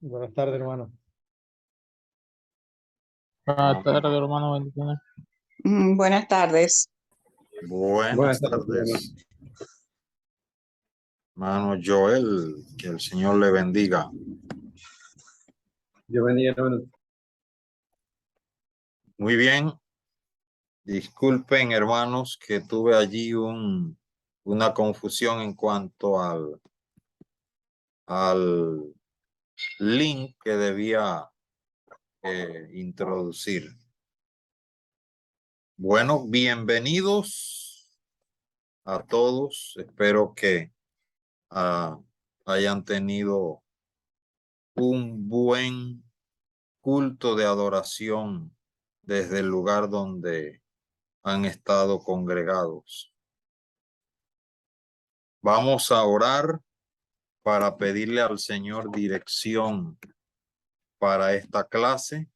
Buenas tardes, hermano. Buenas tardes, hermano, bendiciones. Buenas tardes. Buenas Buenas tardes, hermano. tardes, hermano Joel, que el Señor le bendiga. Dios bendiga, hermano. Muy bien, disculpen hermanos que tuve allí una confusión en cuanto al link que debía introducir. Bueno, bienvenidos a todos. Espero que hayan tenido un buen culto de adoración desde el lugar donde han estado congregados. Vamos a orar para pedirle al Señor dirección para esta clase.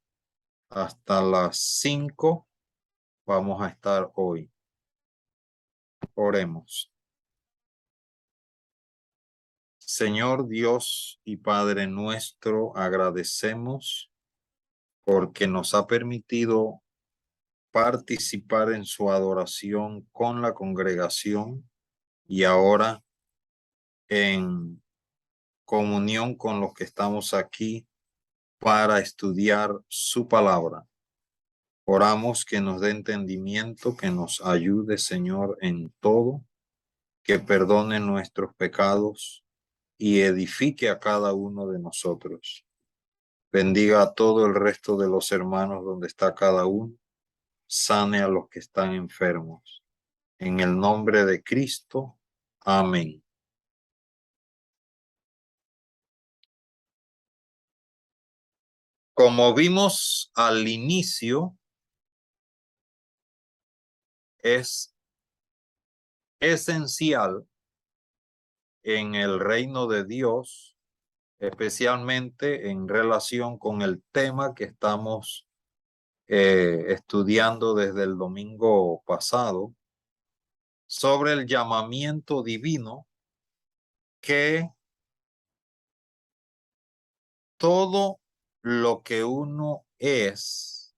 Hasta las 5 vamos a estar hoy. Oremos. Señor Dios y Padre nuestro, agradecemos porque nos ha permitido participar en su adoración con la congregación y ahora en comunión con los que estamos aquí para estudiar su palabra. Oramos que nos dé entendimiento, que nos ayude, Señor, en todo, que perdone nuestros pecados y edifique a cada uno de nosotros. Bendiga a todo el resto de los hermanos donde está cada uno. Sane a los que están enfermos. En el nombre de Cristo. Amén. Como vimos al inicio, es esencial en el reino de Dios, especialmente en relación con el tema que estamos estudiando desde el domingo pasado, sobre el llamamiento divino, que todo lo que uno es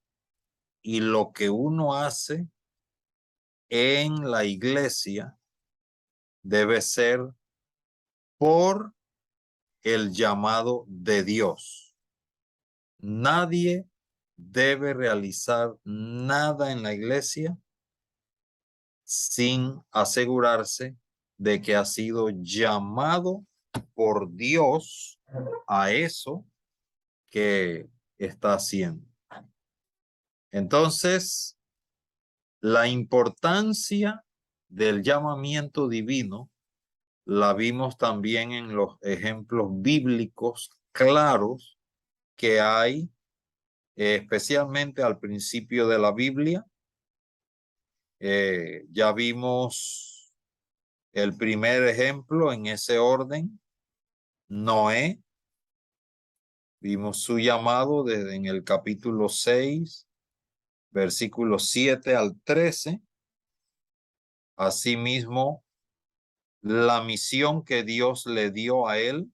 y lo que uno hace en la iglesia debe ser por el llamado de Dios. Nadie debe realizar nada en la iglesia sin asegurarse de que ha sido llamado por Dios a eso que está haciendo. Entonces, la importancia del llamamiento divino la vimos también en los ejemplos bíblicos claros que hay, especialmente al principio de la Biblia. Ya vimos el primer ejemplo en ese orden, Noé. Vimos su llamado desde en el capítulo 6, versículos 7 al 13. Asimismo, la misión que Dios le dio a él,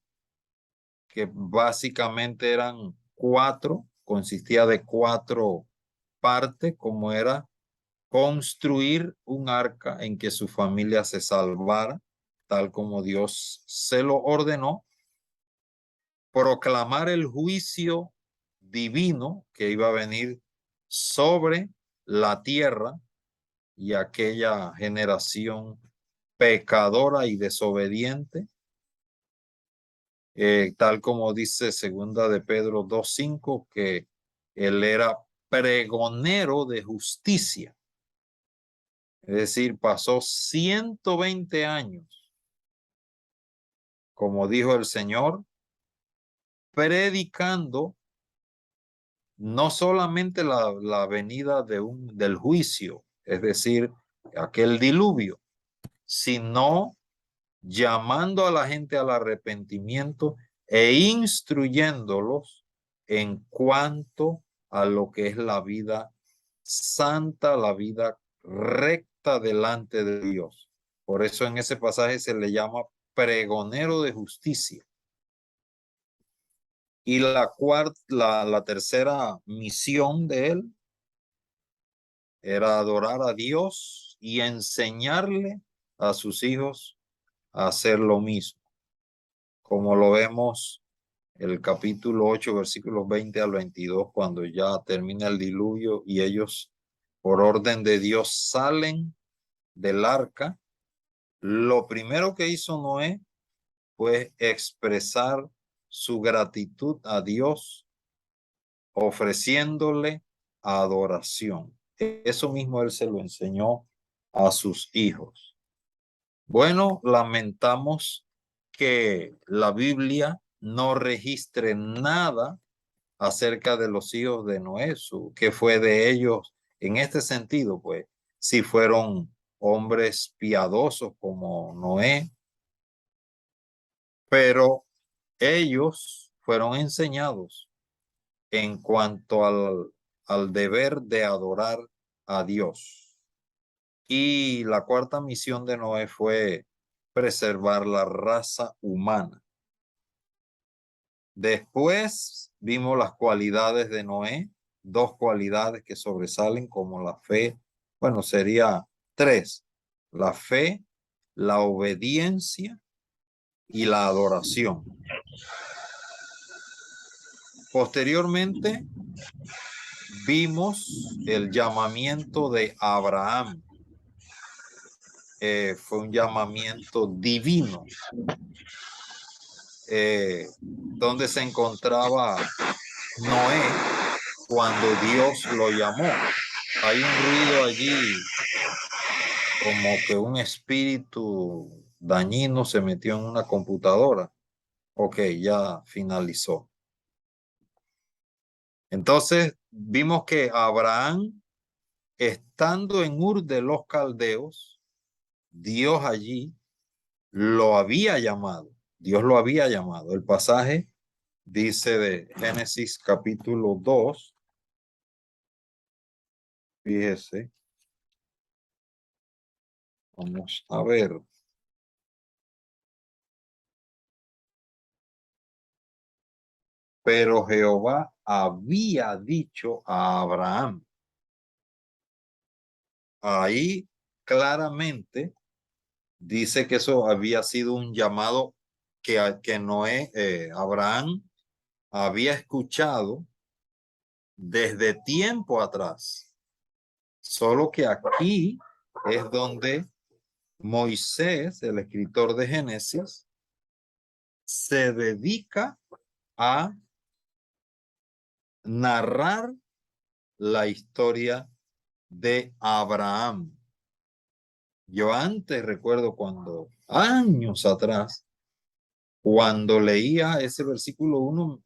que básicamente eran 4, consistía de 4 partes, como era construir un arca en que su familia se salvara, tal como Dios se lo ordenó, proclamar el juicio divino que iba a venir sobre la tierra y aquella generación pecadora y desobediente, tal como dice segunda de Pedro 2:5, que él era pregonero de justicia. Es decir, pasó 120 años, como dijo el Señor, predicando no solamente la venida del juicio, es decir, aquel diluvio, sino llamando a la gente al arrepentimiento e instruyéndolos en cuanto a lo que es la vida santa, la vida recta delante de Dios. Por eso en ese pasaje se le llama pregonero de justicia. Y la tercera misión de él era adorar a Dios y enseñarle a sus hijos a hacer lo mismo. Como lo vemos el capítulo 8, versículos 20 al 22, cuando ya termina el diluvio y ellos, por orden de Dios, salen del arca. Lo primero que hizo Noé fue expresar su gratitud a Dios, ofreciéndole adoración. Eso mismo él se lo enseñó a sus hijos. Bueno, lamentamos que la Biblia no registre nada acerca de los hijos de Noé, que fue de ellos en este sentido, pues, si fueron hombres piadosos como Noé, pero ellos fueron enseñados en cuanto al deber de adorar a Dios. Y la cuarta misión de Noé fue preservar la raza humana. Después vimos las cualidades de Noé, dos cualidades que sobresalen como la fe. Bueno, sería tres: la fe, la obediencia y la adoración. Posteriormente vimos el llamamiento de Abraham. Fue un llamamiento divino, donde se encontraba Noé cuando Dios lo llamó. Hay un ruido allí, como que un espíritu dañino se metió en una computadora. Ok, ya finalizó. Entonces vimos que Abraham, estando en Ur de los Caldeos, Dios allí lo había llamado. Dios lo había llamado. El pasaje dice de Génesis capítulo 2. Fíjese. Vamos a ver. Pero Jehová había dicho a Abraham. Ahí claramente dice que eso había sido un llamado que Noé, Abraham había escuchado desde tiempo atrás. Solo que aquí es donde Moisés, el escritor de Génesis, se dedica a narrar la historia de Abraham. Yo antes recuerdo cuando, años atrás, cuando leía ese versículo 1,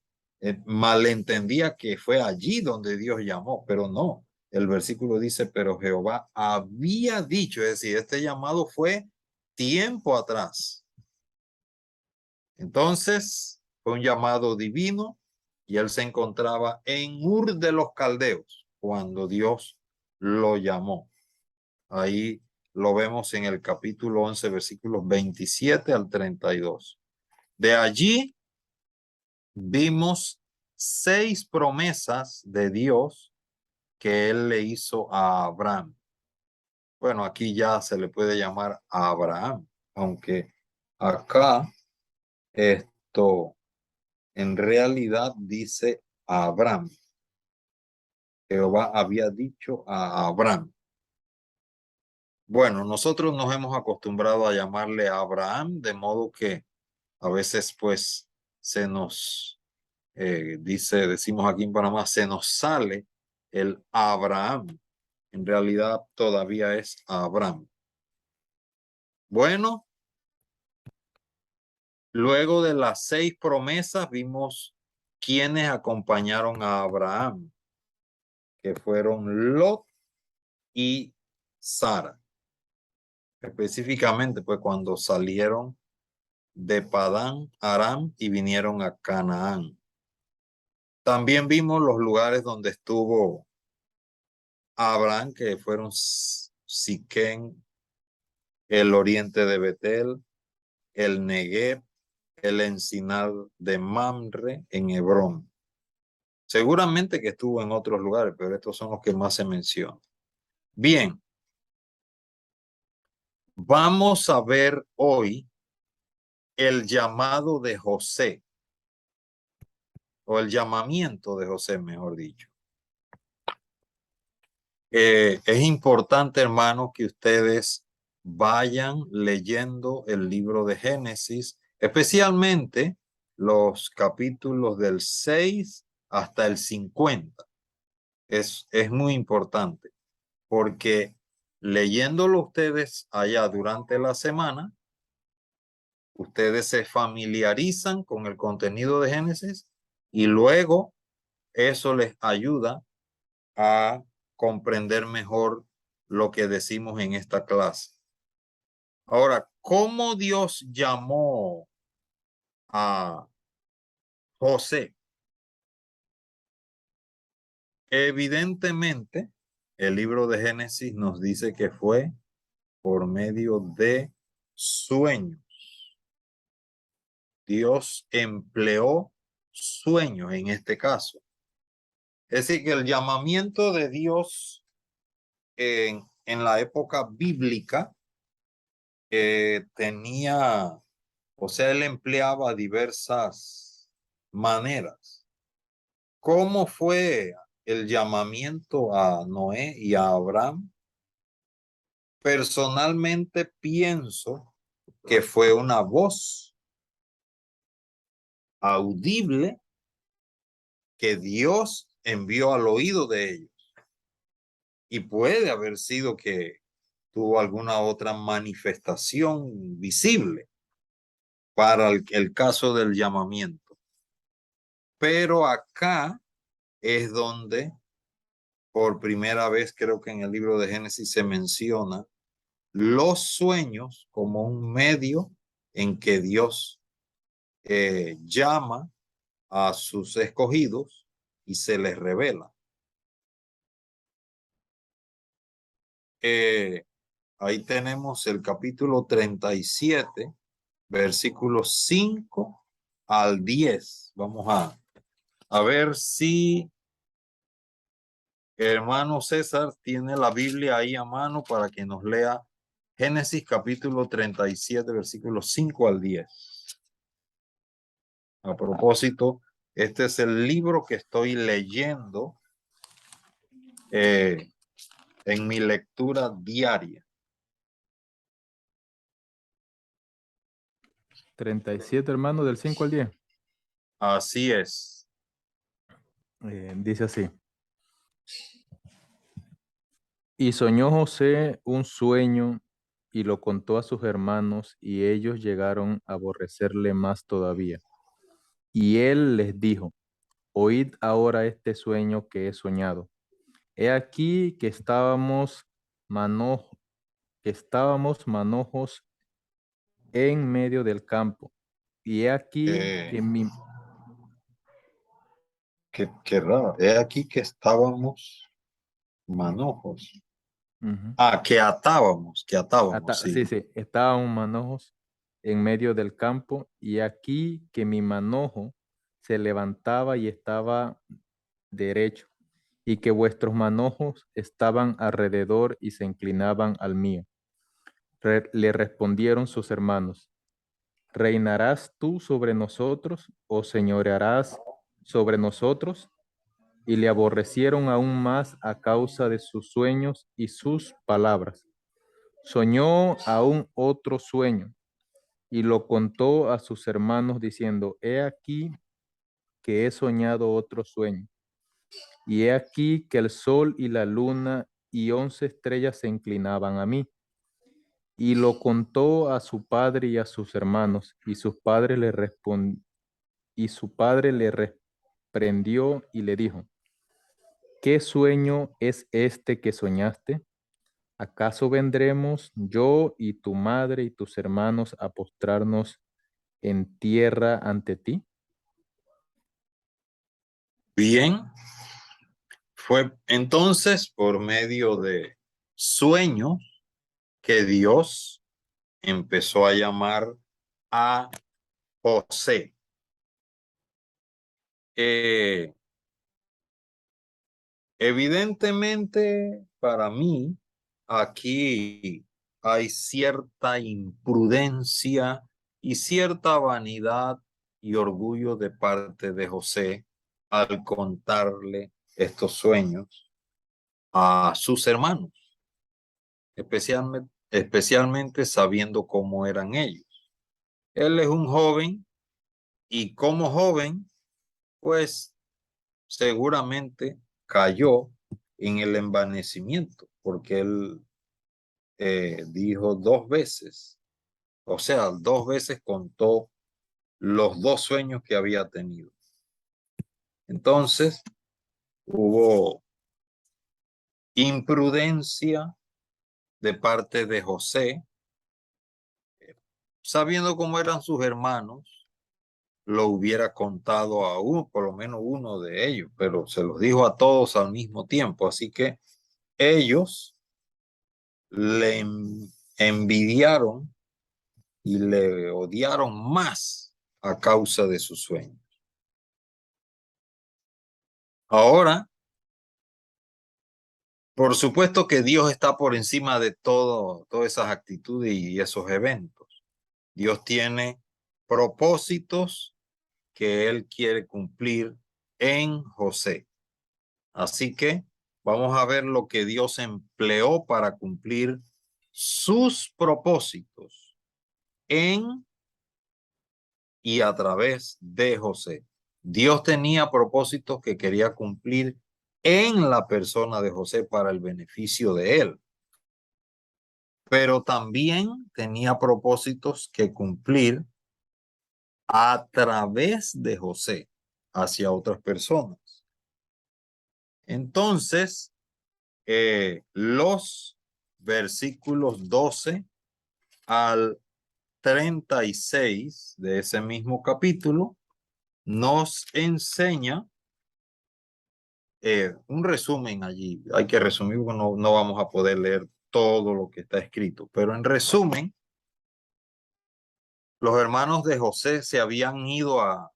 malentendía que fue allí donde Dios llamó, pero no. El versículo dice, pero Jehová había dicho, es decir, este llamado fue tiempo atrás. Entonces, fue un llamado divino y él se encontraba en Ur de los Caldeos cuando Dios lo llamó. Ahí lo vemos en el capítulo 11, versículos 27 al 32. De allí vimos 6 promesas de Dios que él le hizo a Abraham. Bueno, aquí ya se le puede llamar a Abraham, aunque acá esto en realidad dice a Abraham. Jehová había dicho a Abraham. Bueno, nosotros nos hemos acostumbrado a llamarle a Abraham, de modo que a veces pues se nos decimos aquí en Panamá, se nos sale el Abraham. En realidad todavía es Abraham. Bueno, luego de las 6 promesas vimos quienes acompañaron a Abraham, que fueron Lot y Sara. Específicamente, pues cuando salieron de Padán Aram y vinieron a Canaán. También vimos los lugares donde estuvo Abraham, que fueron Siquén, el oriente de Betel, el Negev, el encinar de Mamre en Hebrón. Seguramente que estuvo en otros lugares, pero estos son los que más se mencionan. Bien, vamos a ver hoy el llamado de José, o el llamamiento de José, mejor dicho. Es importante, hermanos, que ustedes vayan leyendo el libro de Génesis, especialmente los capítulos del 6 hasta el 50. Es muy importante, porque leyéndolo ustedes allá durante la semana, ustedes se familiarizan con el contenido de Génesis y luego eso les ayuda a comprender mejor lo que decimos en esta clase. Ahora, ¿cómo Dios llamó a José? Evidentemente, el libro de Génesis nos dice que fue por medio de sueños. Dios empleó sueños en este caso. Es decir, que el llamamiento de Dios en la época bíblica tenía, o sea, él empleaba diversas maneras. ¿Cómo fue el llamamiento a Noé y a Abraham? Personalmente pienso que fue una voz audible que Dios envió al oído de ellos. Y puede haber sido que tuvo alguna otra manifestación visible para el caso del llamamiento. Pero acá es donde por primera vez creo que en el libro de Génesis se menciona los sueños como un medio en que Dios llama a sus escogidos y se les revela. Ahí tenemos el capítulo 37, versículos 5 al 10. Vamos a ver si hermano César tiene la Biblia ahí a mano para que nos lea Génesis capítulo 37, versículos 5 al 10. A propósito, este es el libro que estoy leyendo en mi lectura diaria. 37, hermano, del 5 al 10. Así es. Dice así. Y soñó José un sueño y lo contó a sus hermanos, y ellos llegaron a aborrecerle más todavía. Y él les dijo: oíd ahora este sueño que he soñado. He aquí que estábamos manojos en medio del campo, y he aquí que mi... Qué raro. He aquí que estábamos manojos. Ujú. Que atábamos, sí. Sí, estábamos manojos en medio del campo, y aquí que mi manojo se levantaba y estaba derecho, y que vuestros manojos estaban alrededor y se inclinaban al mío. Le respondieron sus hermanos: ¿reinarás tú sobre nosotros o señorearás sobre nosotros? Y le aborrecieron aún más a causa de sus sueños y sus palabras. Soñó aún otro sueño y lo contó a sus hermanos diciendo: he aquí que he soñado otro sueño, y he aquí que el sol y la luna y 11 estrellas se inclinaban a mí. Y lo contó a su padre y a sus hermanos, y su padre le reprendió y le dijo: ¿qué sueño es este que soñaste? ¿Acaso vendremos yo y tu madre y tus hermanos a postrarnos en tierra ante ti? Bien, fue entonces por medio de sueños que Dios empezó a llamar a José. Evidentemente, para mí, aquí hay cierta imprudencia y cierta vanidad y orgullo de parte de José al contarle estos sueños a sus hermanos, especialmente sabiendo cómo eran ellos. Él es un joven y como joven, pues seguramente cayó en el envanecimiento, porque él dijo 2 veces, o sea, 2 veces contó los 2 sueños que había tenido. Entonces, hubo imprudencia de parte de José, sabiendo cómo eran sus hermanos, lo hubiera contado a uno, por lo menos uno de ellos, pero se los dijo a todos al mismo tiempo, así que ellos le envidiaron y le odiaron más a causa de sus sueños. Ahora, por supuesto que Dios está por encima de todas esas actitudes y esos eventos. Dios tiene propósitos que Él quiere cumplir en José. Así que vamos a ver lo que Dios empleó para cumplir sus propósitos en y a través de José. Dios tenía propósitos que quería cumplir en la persona de José para el beneficio de él, pero también tenía propósitos que cumplir a través de José hacia otras personas. Entonces, los versículos 12 al 36 de ese mismo capítulo nos enseña un resumen allí. Hay que resumir porque no vamos a poder leer todo lo que está escrito, pero en resumen, los hermanos de José se habían ido a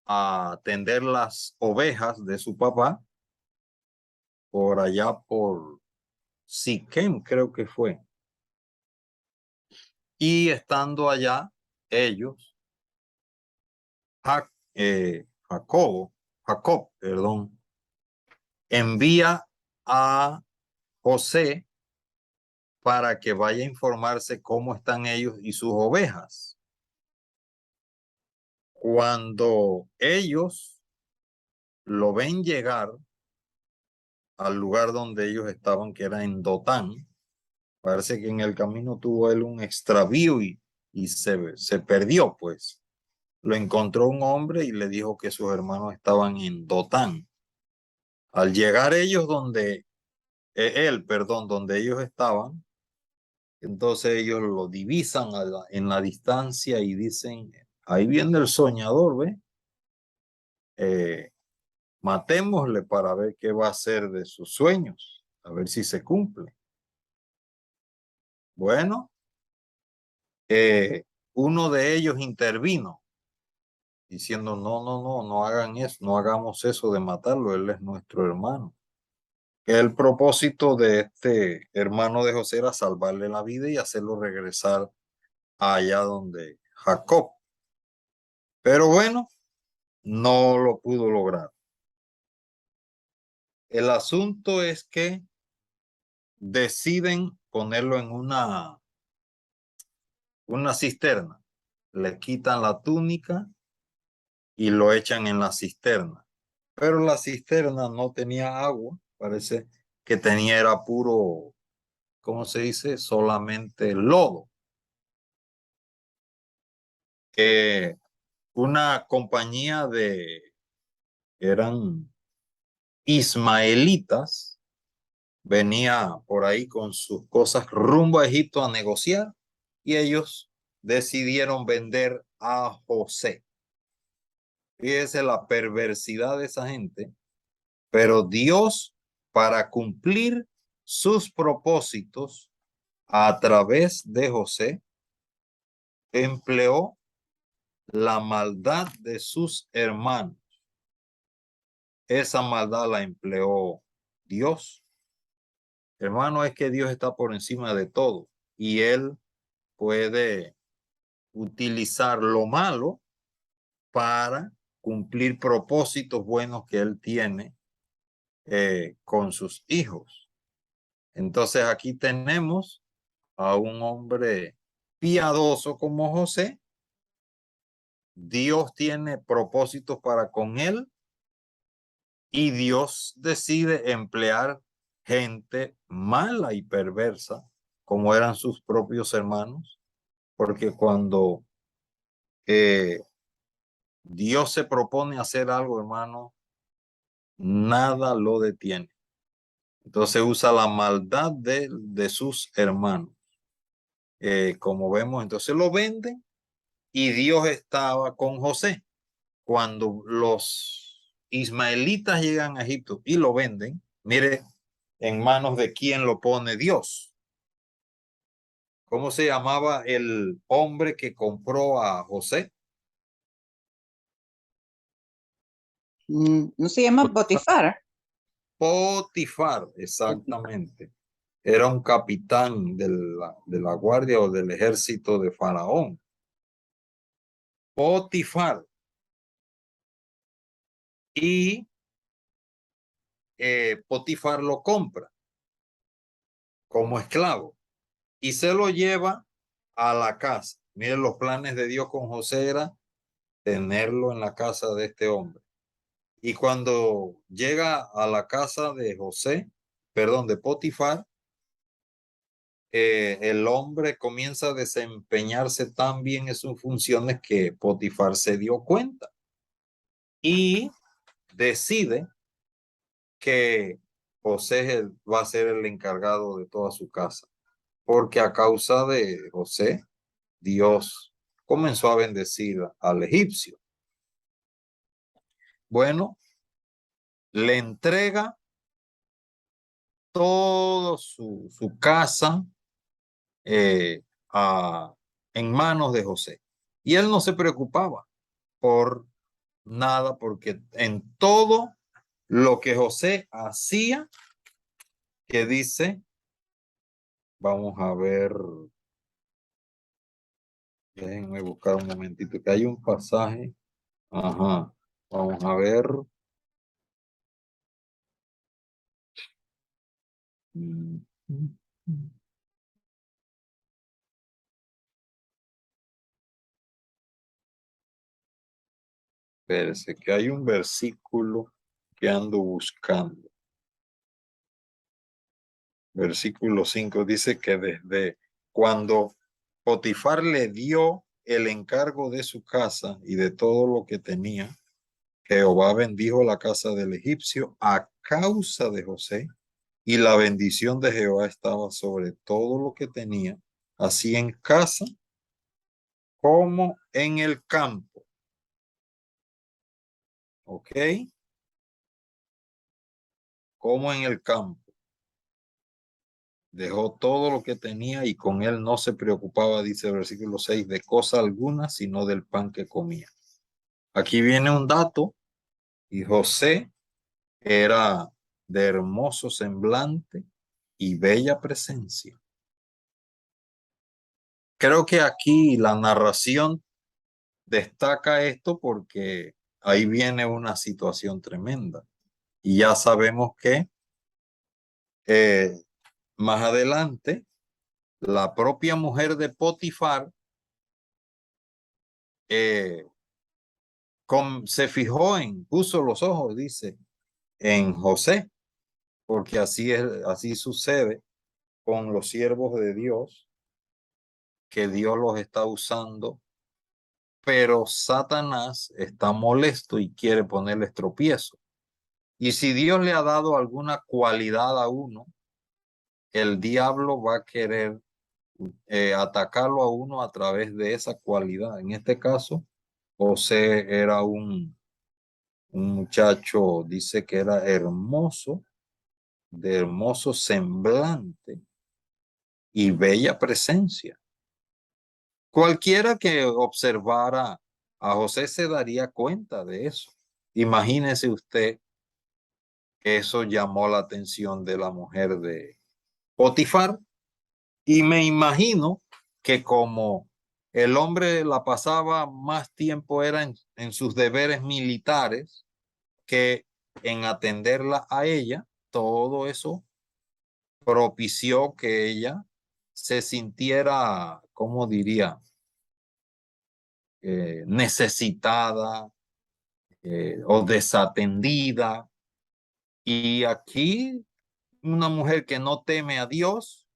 atender las ovejas de su papá por allá por Siquem, creo que fue. Y estando allá, ellos, Jacob, perdón, envía a José para que vaya a informarse cómo están ellos y sus ovejas. Cuando ellos lo ven llegar al lugar donde ellos estaban, que era en Dotán, parece que en el camino tuvo él un extravío y se perdió, pues. Lo encontró un hombre y le dijo que sus hermanos estaban en Dotán. Al llegar ellos donde ellos estaban, entonces ellos lo divisan en la distancia y dicen, ahí viene el soñador, ¿ve? Matémosle para ver qué va a hacer de sus sueños, a ver si se cumple. Bueno, uno de ellos intervino diciendo, no hagan eso, no hagamos eso de matarlo, él es nuestro hermano. El propósito de este hermano de José era salvarle la vida y hacerlo regresar allá donde Jacob. Pero bueno, no lo pudo lograr. El asunto es que deciden ponerlo en una cisterna. Le quitan la túnica y lo echan en la cisterna. Pero la cisterna no tenía agua, parece que era puro, ¿cómo se dice? Solamente lodo. Una compañía eran ismaelitas, venía por ahí con sus cosas rumbo a Egipto a negociar y ellos decidieron vender a José. Fíjese la perversidad de esa gente, pero Dios, para cumplir sus propósitos a través de José, empleó la maldad de sus hermanos. Esa maldad la empleó Dios. Hermano, es que Dios está por encima de todo y Él puede utilizar lo malo para cumplir propósitos buenos que Él tiene con sus hijos. Entonces aquí tenemos a un hombre piadoso como José. Dios tiene propósitos para con él y Dios decide emplear gente mala y perversa como eran sus propios hermanos, porque cuando Dios se propone hacer algo, hermano, nada lo detiene. Entonces usa la maldad de sus hermanos. Como vemos, entonces lo venden y Dios estaba con José. Cuando los ismaelitas llegan a Egipto y lo venden, mire, en manos de quién lo pone Dios. ¿Cómo se llamaba el hombre que compró a José? ¿No se llama Potifar? Potifar, exactamente. Era un capitán de la guardia o del ejército de Faraón. Potifar. Y Potifar lo compra como esclavo y se lo lleva a la casa. Miren, los planes de Dios con José era tenerlo en la casa de este hombre. Y cuando llega a la casa de José, perdón, de Potifar, el hombre comienza a desempeñarse tan bien en sus funciones que Potifar se dio cuenta y decide que José va a ser el encargado de toda su casa, porque a causa de José, Dios comenzó a bendecir al egipcio. Bueno, le entrega todo su casa en manos de José. Y él no se preocupaba por nada, porque en todo lo que José hacía, que dice, vamos a ver, déjenme buscar un momentito, que hay un pasaje. Ajá, vamos a ver. Espérese, que hay un versículo que ando buscando. Versículo 5 dice que desde cuando Potifar le dio el encargo de su casa y de todo lo que tenía, Jehová bendijo la casa del egipcio a causa de José, y la bendición de Jehová estaba sobre todo lo que tenía, así en casa como en el campo. ¿Ok? Como en el campo. Dejó todo lo que tenía y con él no se preocupaba, dice el versículo 6, de cosa alguna, sino del pan que comía. Aquí viene un dato, y José era de hermoso semblante y bella presencia. Creo que aquí la narración destaca esto porque ahí viene una situación tremenda. Y ya sabemos que más adelante la propia mujer de Potifar se fijó puso los ojos, dice, en José, porque así sucede con los siervos de Dios, que Dios los está usando, pero Satanás está molesto y quiere ponerles tropiezo. Y si Dios le ha dado alguna cualidad a uno, el diablo va a querer atacarlo a uno a través de esa cualidad. En este caso, José era un muchacho, dice que era hermoso, de hermoso semblante y bella presencia. Cualquiera que observara a José se daría cuenta de eso. Imagínese usted que eso llamó la atención de la mujer de Potifar, y me imagino que como el hombre la pasaba más tiempo era en sus deberes militares que en atenderla a ella, todo eso propició que ella se sintiera, ¿cómo diría? Necesitada o desatendida. Y aquí una mujer que no teme a Dios,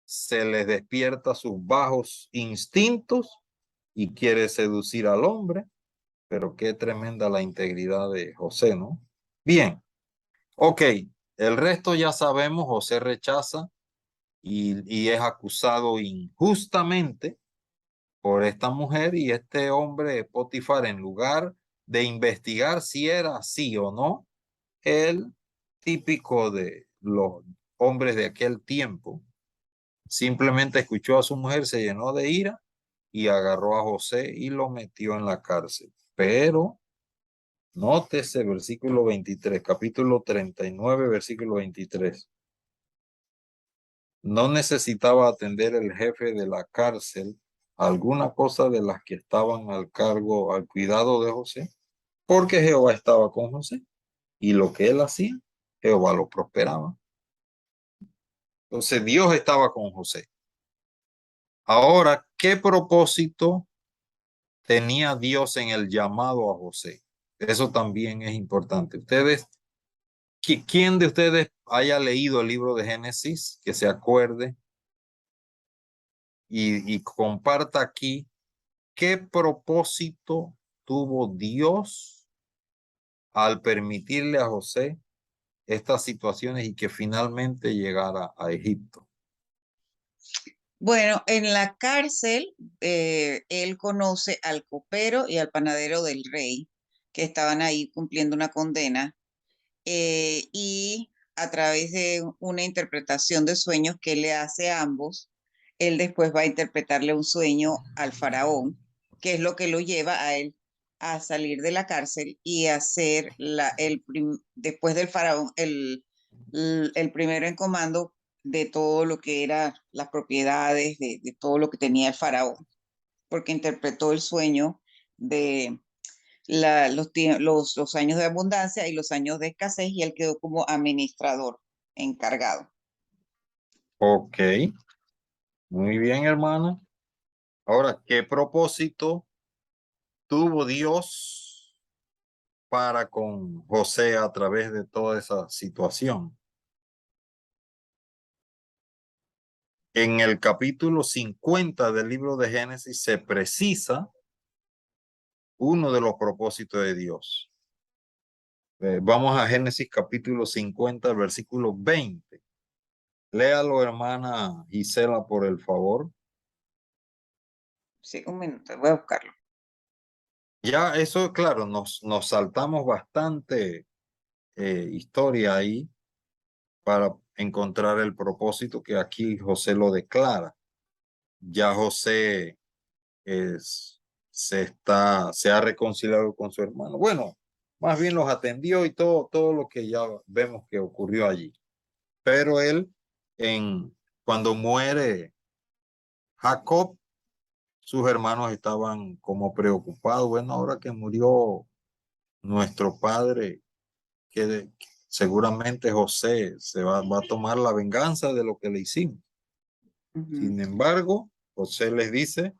se les despierta sus bajos instintos y quiere seducir al hombre, pero qué tremenda la integridad de José, ¿no? Bien, ok, el resto ya sabemos, José rechaza y es acusado injustamente por esta mujer, y este hombre, Potifar, en lugar de investigar si era así o no, el típico de los hombres de aquel tiempo, simplemente escuchó a su mujer, se llenó de ira y agarró a José y lo metió en la cárcel. Pero nótese versículo 23, capítulo 39, versículo 23. No necesitaba atender el jefe de la cárcel alguna cosa de las que estaban al cargo, al cuidado de José, porque Jehová estaba con José y lo que él hacía, Jehová lo prosperaba. Entonces Dios estaba con José. Ahora, ¿qué propósito tenía Dios en el llamado a José? Eso también es importante. Ustedes, ¿quién de ustedes haya leído el libro de Génesis, que se acuerde y comparta aquí qué propósito tuvo Dios al permitirle a José estas situaciones y que finalmente llegara a Egipto? Bueno, en la cárcel, él conoce al copero y al panadero del rey, que estaban ahí cumpliendo una condena, y a través de una interpretación de sueños que él le hace a ambos, él después va a interpretarle un sueño al faraón, que es lo que lo lleva a él a salir de la cárcel y a ser después del faraón el primero en comando de todo lo que eran las propiedades, de todo lo que tenía el faraón, porque interpretó el sueño de los años de abundancia y los años de escasez, y él quedó como administrador encargado. Ok, muy bien, hermana. Ahora, ¿qué propósito tuvo Dios para con José a través de toda esa situación? En el capítulo 50 del libro de Génesis se precisa uno de los propósitos de Dios. Vamos a Génesis capítulo 50, versículo 20. Léalo, hermana Gisela, por el favor. Sí, un minuto, voy a buscarlo. Ya, eso, claro, nos saltamos bastante historia ahí para encontrar el propósito que aquí José lo declara. Ya José se ha reconciliado con su hermano. Bueno, más bien los atendió y todo lo que ya vemos que ocurrió allí. Pero él, cuando muere Jacob, sus hermanos estaban como preocupados. Bueno, ahora que murió nuestro padre, que seguramente José va a tomar la venganza de lo que le hicimos. Sin embargo, José les dice,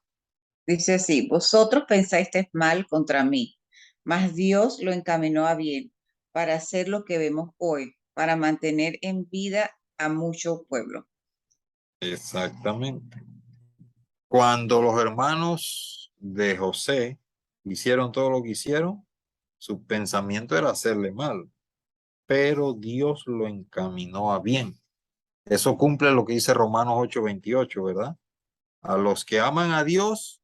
Dice así: vosotros pensasteis mal contra mí, mas Dios lo encaminó a bien para hacer lo que vemos hoy, para mantener en vida a mucho pueblo. exactamente. Cuando los hermanos de José hicieron todo lo que hicieron, su pensamiento era hacerle mal, pero Dios lo encaminó a bien. Eso cumple lo que dice Romanos 8:28, ¿verdad? A los que aman a Dios,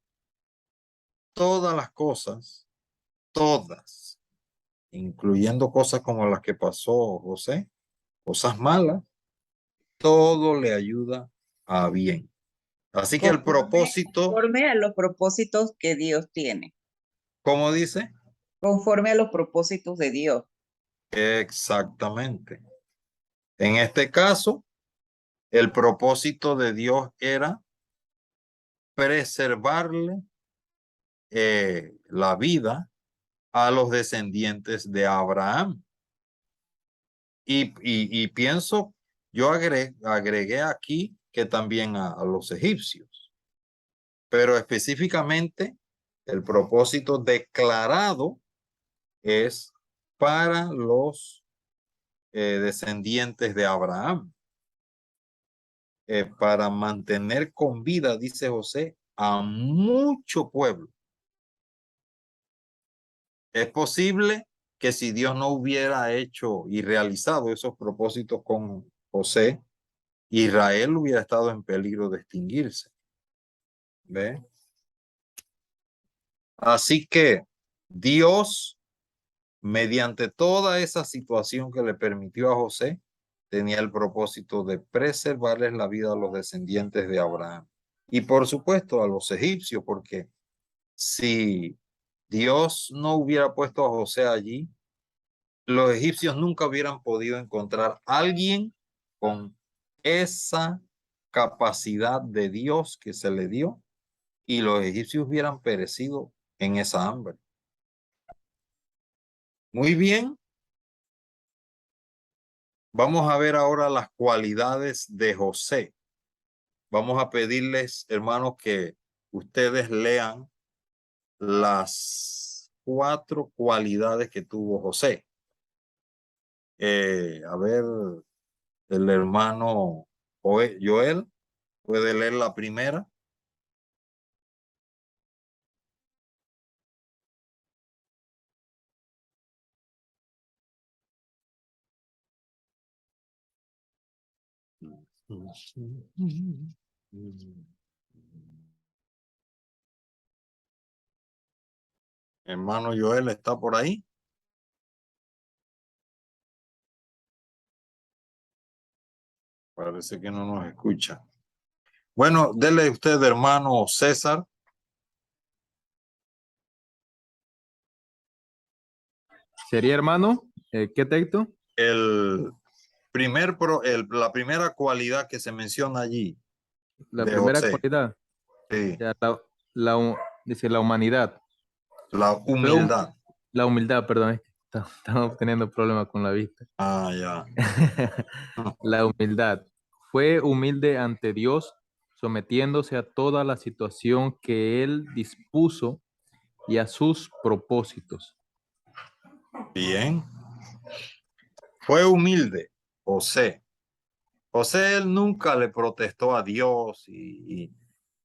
todas las cosas, todas, incluyendo cosas como las que pasó José, cosas malas, todo le ayuda a bien. Así que el propósito, Conforme a los propósitos que Dios tiene. ¿cómo dice? Conforme a los propósitos de Dios. Exactamente. En este caso, el propósito de Dios era preservarle la vida a los descendientes de Abraham. Y pienso, yo agregué aquí que también a los egipcios, pero específicamente el propósito declarado es para los descendientes de Abraham, para mantener con vida, dice José, a mucho pueblo. Es posible que si Dios no hubiera hecho y realizado esos propósitos con José, Israel hubiera estado en peligro de extinguirse. ¿Ve? Así que Dios, mediante toda esa situación que le permitió a José, tenía el propósito de preservarles la vida a los descendientes de Abraham. Y por supuesto a los egipcios, porque si Dios no hubiera puesto a José allí, los egipcios nunca hubieran podido encontrar a alguien con esa capacidad de Dios que se le dio, y los egipcios hubieran perecido en esa hambre. Muy bien. Vamos a ver ahora las cualidades de José. Vamos a pedirles, hermanos, que ustedes lean las 4 cualidades que tuvo José. A ver, el hermano Joel puede leer la primera. Hermano Joel, ¿está por ahí? Parece que no nos escucha. Bueno, dele usted, hermano César. ¿Sería, hermano? ¿Qué texto? La primera cualidad que se menciona allí La de primera José. cualidad. Sí, Ya, dice la humanidad. la humildad. La humildad, perdón, es que estamos teniendo problemas con la vista. Ah, ya. La humildad. Fue humilde ante Dios, sometiéndose a toda la situación que Él dispuso y a sus propósitos. Bien. Fue humilde, José. José, él nunca le protestó a Dios y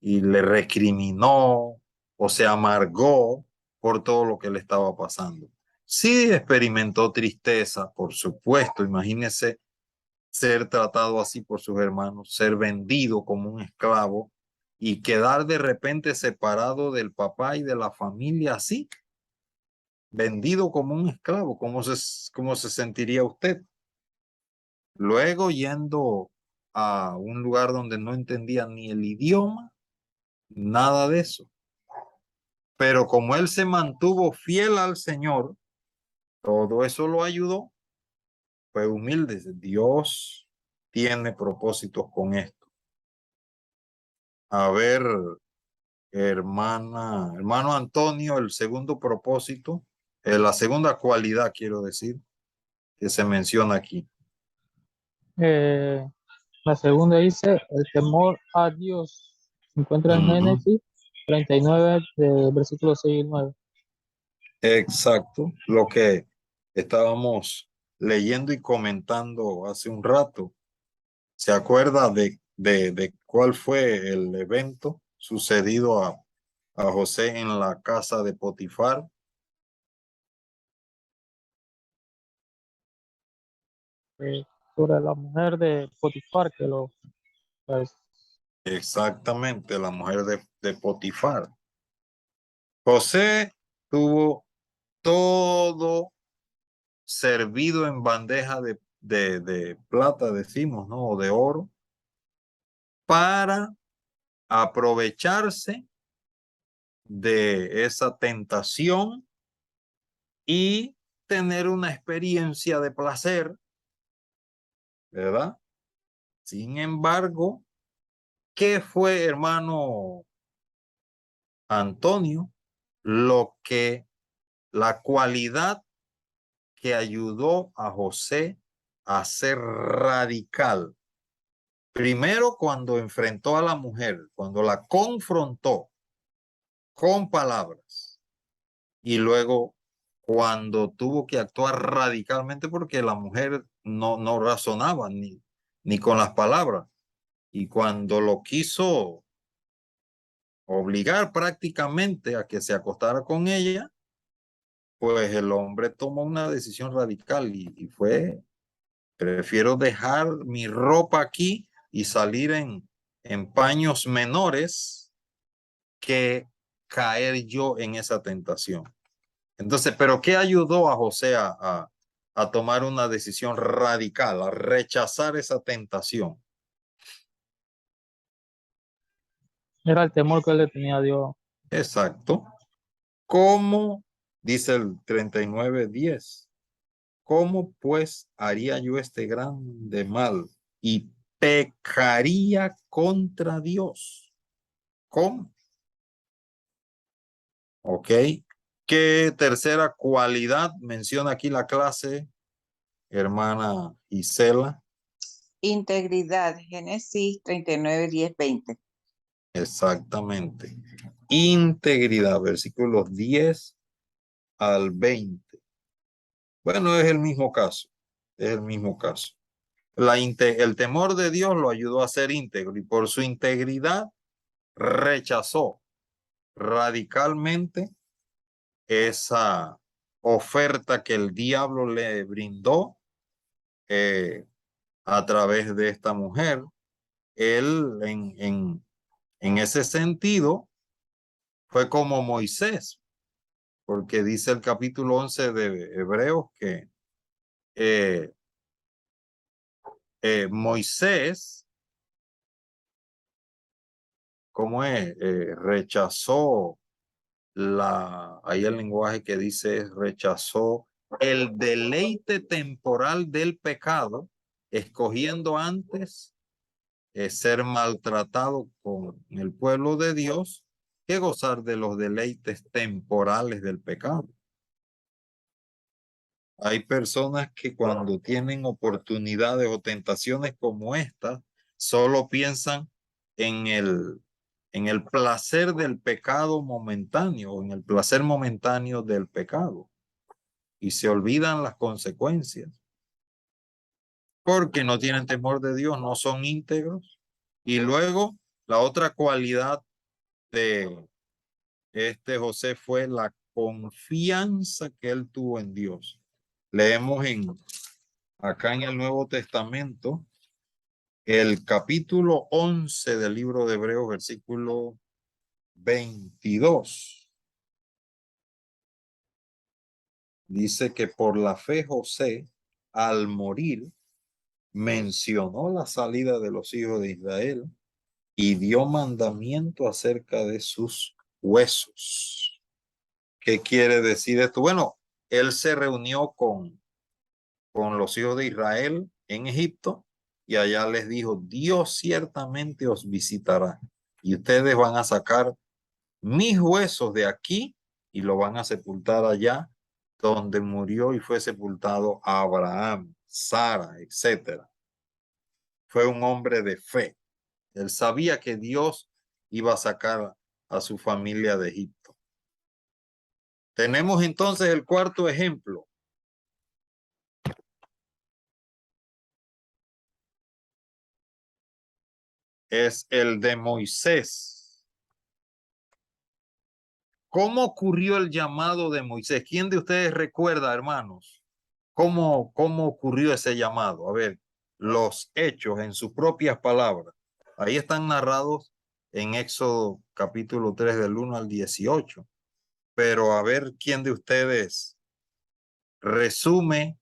le recriminó o se amargó por todo lo que le estaba pasando. Sí experimentó tristeza, por supuesto. Imagínese ser tratado así por sus hermanos, ser vendido como un esclavo y quedar de repente separado del papá y de la familia así, vendido como un esclavo. ¿Cómo se sentiría usted? Luego yendo a un lugar donde no entendía ni el idioma, nada de eso. Pero como él se mantuvo fiel al Señor, todo eso lo ayudó. Fue humilde. Dios tiene propósitos con esto. A ver, hermano Antonio, el segundo propósito, la segunda cualidad, quiero decir, que se menciona aquí. La segunda dice el temor a Dios. Se encuentra en Ujú. Génesis 39, versículos 6 y 9. Exacto, lo que estábamos leyendo y comentando hace un rato. ¿Se acuerda de cuál fue el evento sucedido a José en la casa de Potifar? Sobre la mujer de Potifar que pues, Exactamente, la mujer de Potifar. José tuvo todo servido en bandeja de plata, decimos, ¿no? O de oro, para aprovecharse de esa tentación y tener una experiencia de placer, ¿verdad? Sin embargo, ¿qué fue, hermano Antonio, la cualidad que ayudó a José a ser radical? Primero, cuando enfrentó a la mujer, cuando la confrontó con palabras, y luego cuando tuvo que actuar radicalmente porque la mujer no razonaba ni con las palabras. Y cuando lo quiso obligar prácticamente a que se acostara con ella, pues el hombre tomó una decisión radical y fue, prefiero dejar mi ropa aquí y salir en paños menores que caer yo en esa tentación. Entonces, ¿pero qué ayudó a José a tomar una decisión radical, a rechazar esa tentación? Era el temor que él le tenía a Dios. Exacto. ¿Cómo? Dice el 39:10. ¿Cómo pues haría yo este grande mal y pecaría contra Dios? ¿Cómo? Ok. ¿Qué tercera cualidad menciona aquí la clase, hermana Isela? Integridad, Génesis 39, 10, 20. Exactamente. Integridad, versículos 10 al 20. Bueno, es el mismo caso. Es el mismo caso. El temor de Dios lo ayudó a ser íntegro y por su integridad rechazó radicalmente esa oferta que el diablo le brindó a través de esta mujer. Él en ese sentido fue como Moisés, porque dice el capítulo 11 de Hebreos que Moisés, ¿cómo es? Rechazó ahí el lenguaje que dice es rechazó el deleite temporal del pecado, escogiendo antes ser maltratado con el pueblo de Dios que gozar de los deleites temporales del pecado. Hay personas que cuando tienen oportunidades o tentaciones como esta, solo piensan en el placer del pecado momentáneo, en el placer momentáneo del pecado, y se olvidan las consecuencias, porque no tienen temor de Dios, no son íntegros. Y luego, la otra cualidad de este José fue la confianza que él tuvo en Dios. Leemos acá en el Nuevo Testamento, el capítulo 11 del libro de Hebreos, versículo 22. Dice que por la fe José, al morir, mencionó la salida de los hijos de Israel y dio mandamiento acerca de sus huesos. ¿Qué quiere decir esto? Bueno, él se reunió con los hijos de Israel en Egipto y allá les dijo, Dios ciertamente os visitará y ustedes van a sacar mis huesos de aquí y lo van a sepultar allá donde murió y fue sepultado Abraham, Sara, etcétera. Fue un hombre de fe. Él sabía que Dios iba a sacar a su familia de Egipto. Tenemos entonces el cuarto ejemplo. Es el de Moisés. ¿Cómo ocurrió el llamado de Moisés? ¿Quién de ustedes recuerda, hermanos? ¿Cómo ocurrió ese llamado? A ver, los hechos en sus propias palabras. Ahí están narrados en Éxodo capítulo 3 del 1 al 18. Pero a ver quién de ustedes resume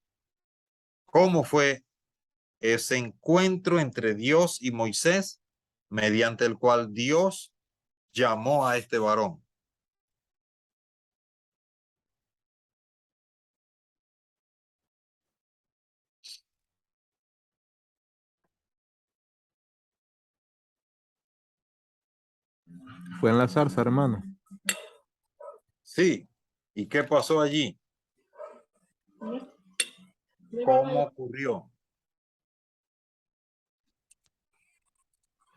cómo fue ese encuentro entre Dios y Moisés mediante el cual Dios llamó a este varón. Fue en la zarza, hermano. Sí. ¿Y qué pasó allí? ¿Cómo ocurrió?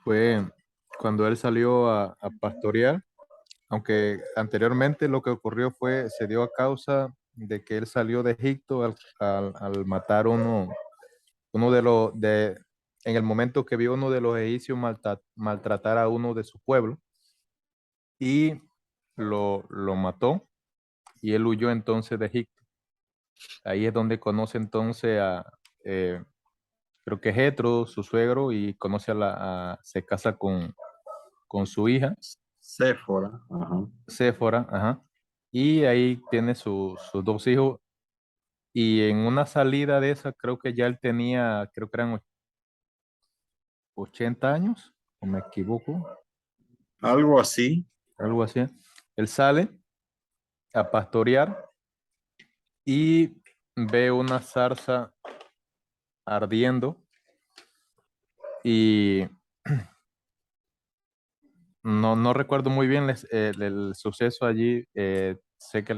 Fue cuando él salió a pastorear, aunque anteriormente lo que ocurrió fue, se dio a causa de que él salió de Egipto al matar uno en el momento que vio uno de los egipcios maltratar a uno de su pueblo y lo mató y él huyó entonces de Egipto. Ahí es donde conoce entonces creo que Jetro, su suegro, y conoce se casa con su hija, Séfora. Ajá. Séfora, ajá, y ahí tiene sus dos hijos, y en una salida de esa, creo que ya él tenía, creo que eran 80 años, o me equivoco, Algo así. algo así. Él sale a pastorear y ve una zarza ardiendo y no recuerdo muy bien el suceso allí. Sé que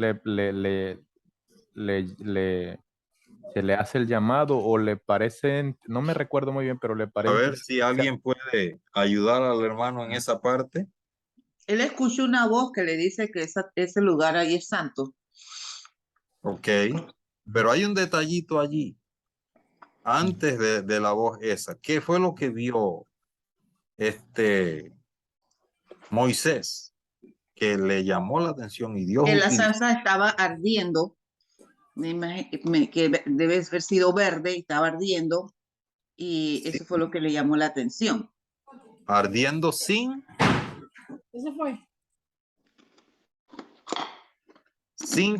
se le hace el llamado o le parecen, no me recuerdo muy bien, pero le A parece ver si alguien puede ayudar al hermano en esa parte. Él escucha una voz que le dice que ese lugar ahí es santo. Ok. Pero hay un detallito allí. Antes de la voz esa, ¿qué fue lo que vio Moisés? Que le llamó la atención y Dios Que la utilizó. salsa estaba ardiendo, que debe haber sido verde y estaba ardiendo, y Sí, eso fue lo que le llamó la atención. ardiendo sin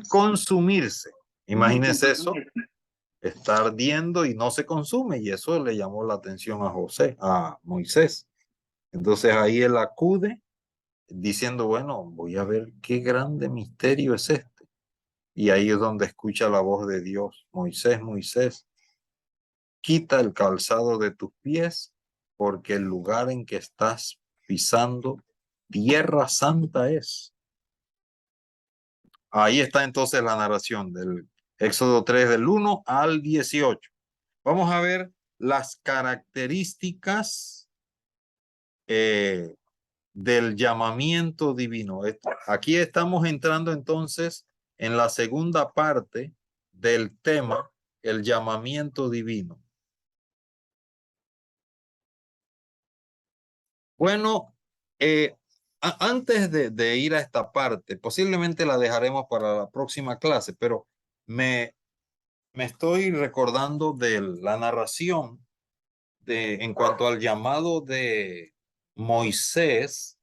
consumirse. Imagínese eso, está ardiendo y no se consume, y eso le llamó la atención a Moisés. Entonces ahí él acude diciendo, bueno, voy a ver qué grande misterio es este. Y ahí es donde escucha la voz de Dios. Moisés, Moisés, quita el calzado de tus pies, porque el lugar en que estás pisando, tierra santa es. Ahí está entonces la narración del Éxodo 3 del 1 al 18. Vamos a ver las características del llamamiento divino. Aquí estamos entrando entonces en la segunda parte del tema, el llamamiento divino. Bueno, antes de ir a esta parte, posiblemente la dejaremos para la próxima clase, pero me estoy recordando de la narración en cuanto al llamado de Moisés,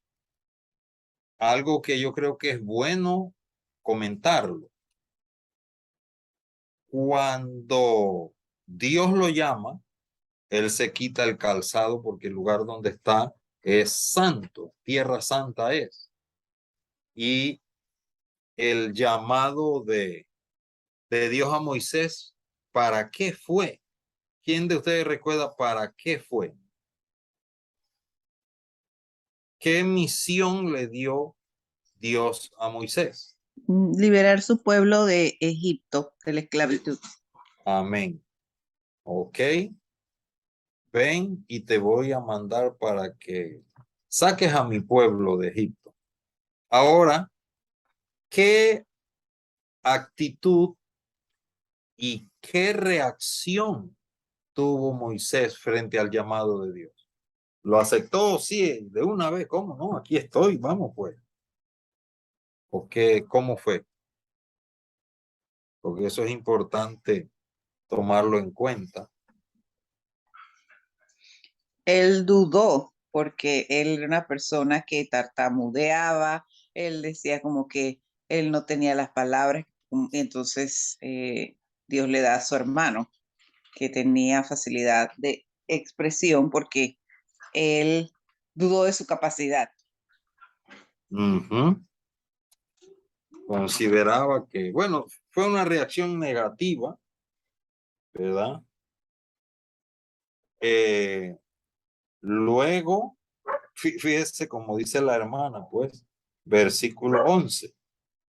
algo que yo creo que es bueno comentarlo. Cuando Dios lo llama, él se quita el calzado porque el lugar donde está es santo, tierra santa es. Y el llamado de Dios a Moisés, ¿para qué fue? ¿Quién de ustedes recuerda para qué fue? ¿Qué misión le dio Dios a Moisés? Liberar su pueblo de Egipto, de la esclavitud. Amén. Ok. Ven y te voy a mandar para que saques a mi pueblo de Egipto. Ahora, ¿qué actitud y qué reacción tuvo Moisés frente al llamado de Dios? ¿Lo aceptó? Sí, de una vez. ¿Cómo no? Aquí estoy, vamos pues. ¿O qué? ¿Cómo fue? Porque eso es importante tomarlo en cuenta. Él dudó porque él era una persona que tartamudeaba, él decía como que él no tenía las palabras, entonces Dios le da a su hermano que tenía facilidad de expresión porque él dudó de su capacidad. Ujú. Consideraba que, bueno, fue una reacción negativa, ¿verdad? Luego, fíjese como dice la hermana, pues, versículo 11.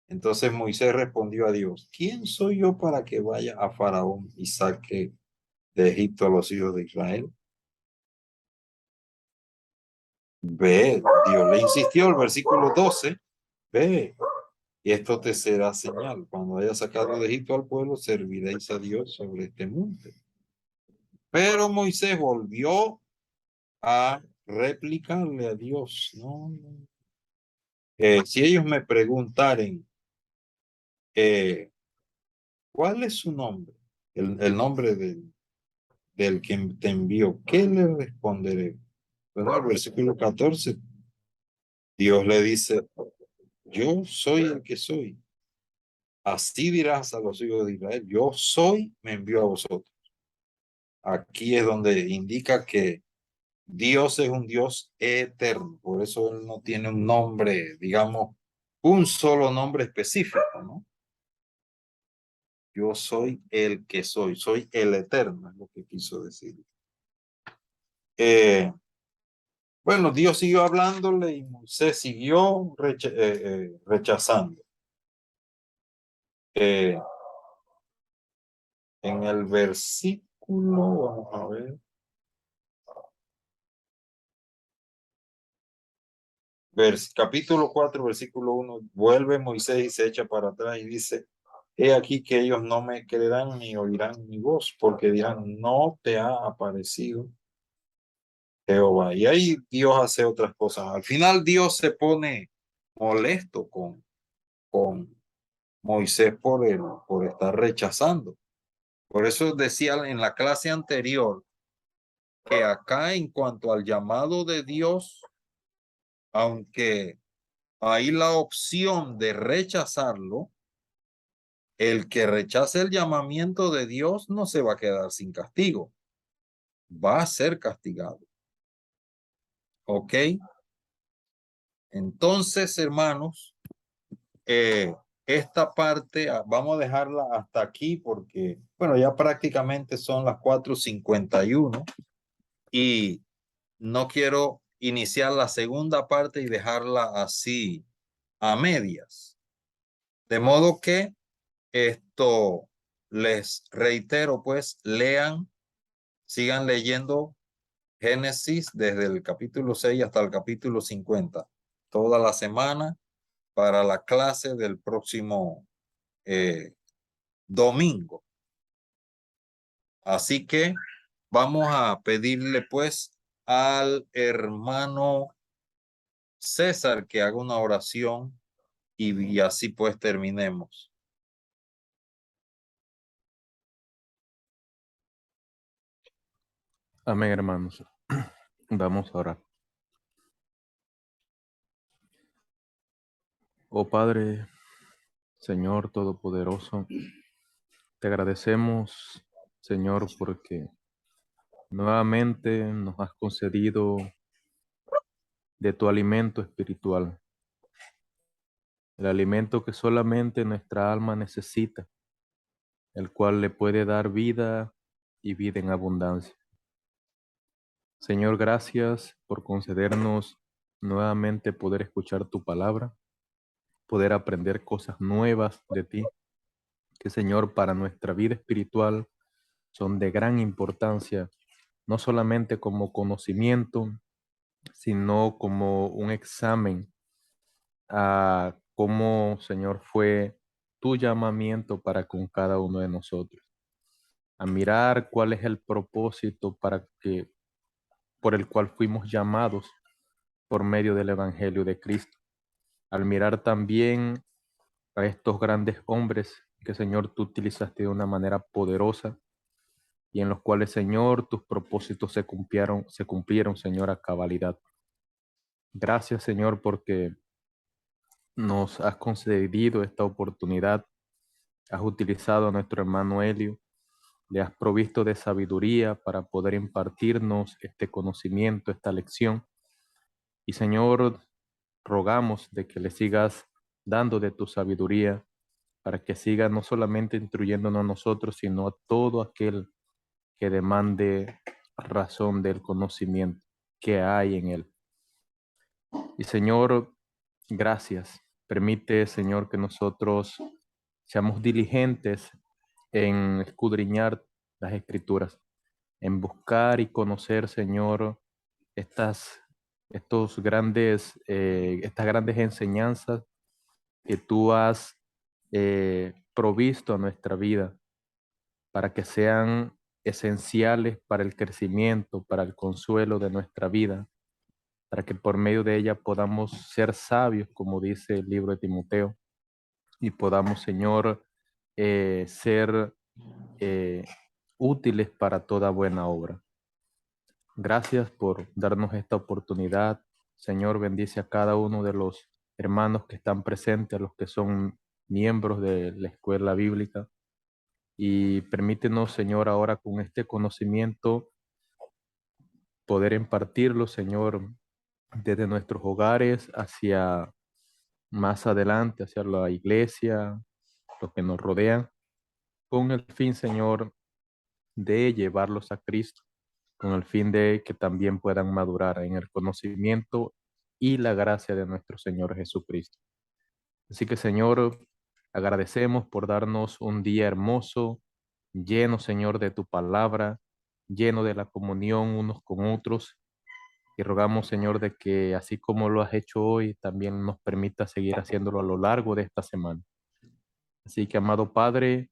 Entonces Moisés respondió a Dios, ¿quién soy yo para que vaya a Faraón y saque de Egipto a los hijos de Israel? Ve, Dios le insistió, el versículo 12, ve, y esto te será señal. Cuando hayas sacado de Egipto al pueblo, serviréis a Dios sobre este monte. Pero Moisés volvió a replicarle a Dios, no. Si ellos me preguntaren, ¿cuál es su nombre? El nombre del que te envió, ¿qué le responderé? Bueno, el versículo 14, Dios le dice, yo soy el que soy. Así dirás a los hijos de Israel, yo soy, me envió a vosotros. Aquí es donde indica que Dios es un Dios eterno, por eso Él no tiene un nombre, digamos, un solo nombre específico, ¿no? Yo soy el que soy el eterno, es lo que quiso decir. Bueno, Dios siguió hablándole y Moisés siguió rechazando. En el versículo, vamos a ver. Capítulo 4, versículo 1, vuelve Moisés y se echa para atrás y dice, he aquí que ellos no me creerán ni oirán mi voz, porque dirán, no te ha aparecido Jehová. Y ahí Dios hace otras cosas. Al final Dios se pone molesto con Moisés por estar rechazando. Por eso decía en la clase anterior que acá en cuanto al llamado de Dios, aunque hay la opción de rechazarlo, el que rechace el llamamiento de Dios no se va a quedar sin castigo, va a ser castigado. ¿Ok? Entonces, hermanos, esta parte vamos a dejarla hasta aquí porque, bueno, ya prácticamente son las 4:51 y no quiero iniciar la segunda parte y dejarla así a medias. De modo que esto les reitero, pues lean, sigan leyendo Génesis desde el capítulo 6 hasta el capítulo 50, toda la semana para la clase del próximo domingo. Así que vamos a pedirle pues al hermano César que haga una oración y así pues terminemos. Amén, hermanos. Vamos a orar. Oh Padre, Señor Todopoderoso, te agradecemos, Señor, porque nuevamente nos has concedido de tu alimento espiritual, el alimento que solamente nuestra alma necesita, el cual le puede dar vida y vida en abundancia. Señor, gracias por concedernos nuevamente poder escuchar tu palabra, poder aprender cosas nuevas de ti, que Señor, para nuestra vida espiritual son de gran importancia, no solamente como conocimiento, sino como un examen a cómo, Señor, fue tu llamamiento para con cada uno de nosotros, a mirar cuál es el propósito por el cual fuimos llamados por medio del Evangelio de Cristo, al mirar también a estos grandes hombres que, Señor, tú utilizaste de una manera poderosa y en los cuales, Señor, tus propósitos se cumplieron, Señor, a cabalidad. Gracias, Señor, porque nos has concedido esta oportunidad, has utilizado a nuestro hermano Helio, le has provisto de sabiduría para poder impartirnos este conocimiento, esta lección, Y Señor, rogamos de que le sigas dando de tu sabiduría para que siga no solamente instruyéndonos a nosotros, sino a todo aquel que demande razón del conocimiento que hay en él. Y Señor, gracias. Permite, Señor, que nosotros seamos diligentes en escudriñar las Escrituras, en buscar y conocer, Señor, estas grandes enseñanzas que tú has provisto a nuestra vida para que sean esenciales para el crecimiento, para el consuelo de nuestra vida, para que por medio de ella podamos ser sabios, como dice el libro de Timoteo, y podamos, Señor, ser útiles para toda buena obra. Gracias por darnos esta oportunidad. Señor, bendice a cada uno de los hermanos que están presentes, a los que son miembros de la escuela bíblica. Y permítenos, Señor, ahora con este conocimiento poder impartirlo, Señor, desde nuestros hogares hacia más adelante, hacia la iglesia, los que nos rodean, con el fin, Señor, de llevarlos a Cristo, con el fin de que también puedan madurar en el conocimiento y la gracia de nuestro Señor Jesucristo. Así que, Señor, agradecemos por darnos un día hermoso, lleno, Señor, de tu palabra, lleno de la comunión unos con otros. Y rogamos, Señor, de que así como lo has hecho hoy, también nos permita seguir haciéndolo a lo largo de esta semana. Así que, amado Padre,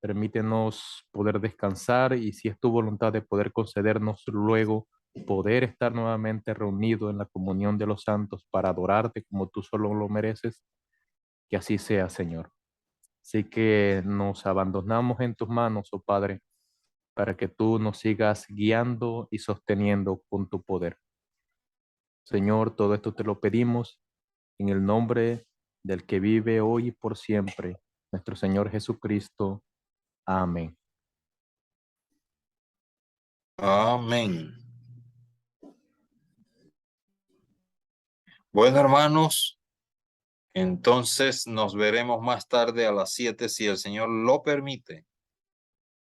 permítenos poder descansar y si es tu voluntad de poder concedernos luego poder estar nuevamente reunidos en la comunión de los santos para adorarte como tú solo lo mereces, que así sea, Señor. Así que nos abandonamos en tus manos, oh Padre, para que tú nos sigas guiando y sosteniendo con tu poder. Señor, todo esto te lo pedimos en el nombre del que vive hoy y por siempre, nuestro Señor Jesucristo. Amén. Amén. Bueno, hermanos, entonces nos veremos más tarde a las 7 si el Señor lo permite.